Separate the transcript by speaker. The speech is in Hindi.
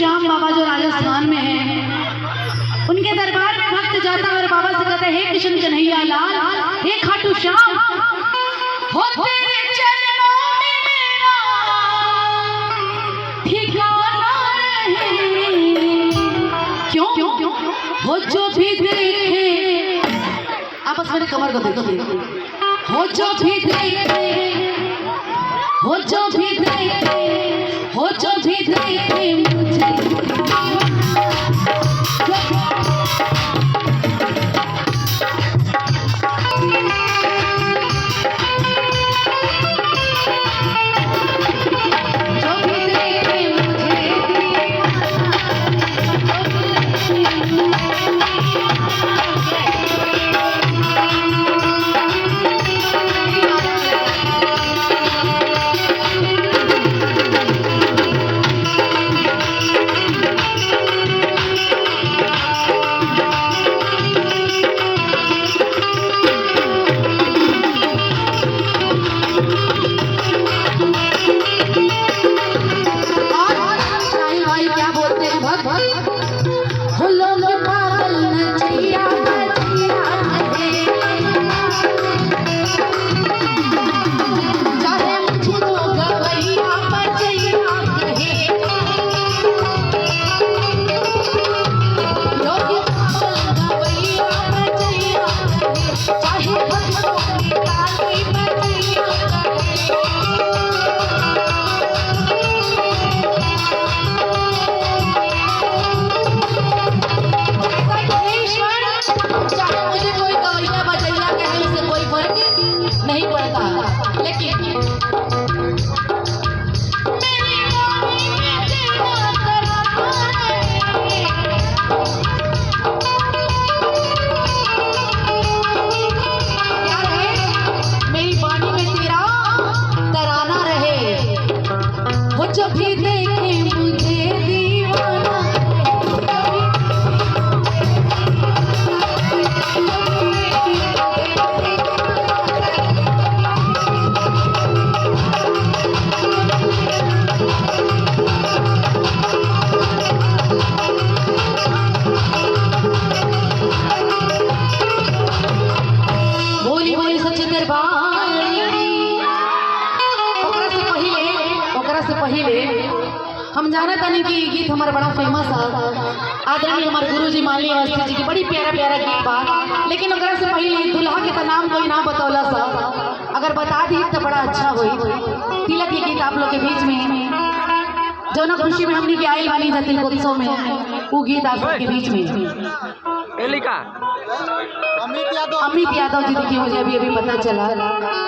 Speaker 1: श्याम बाबा जो राजस्थान में है, उनके दरबार में भक्त जाता है और बाबा से कहता है, हे कृष्ण कन्हैया लाल, हे खाटू श्याम, हो तेरे चरणों में मेरा ठिकाना रहे। क्यों हो जो भी देखे, आपस में कमर को देखो, हो जो भी देखे, हो जो भी देखे, हो जो भी देखे मुझे नहीं पड़ता, लेकिन मेरी वाणी में तेरा तराना रहे। वो जब भी देखे मुझे दीवाना, से पहले हम जाना था कि गीत हमारा बड़ा फेमस है, आदरणीय हमारे गुरुजी माननीय अवस्थी जी की बड़ी प्यारा प्यारा गीत बा। लेकिन अगर से पहले दुल्हा के तो नाम कोई ना बतौला सा, अगर बता दी तो बड़ा अच्छा हुई। तिलक के गीत आप लोग के बीच में जो ना खुशी में हमने की आयल वाली जा तिलकोत्सव में, वो गीत आप लोग के बीच में अमित यादव जी देखिए, मुझे अभी अभी पता चला।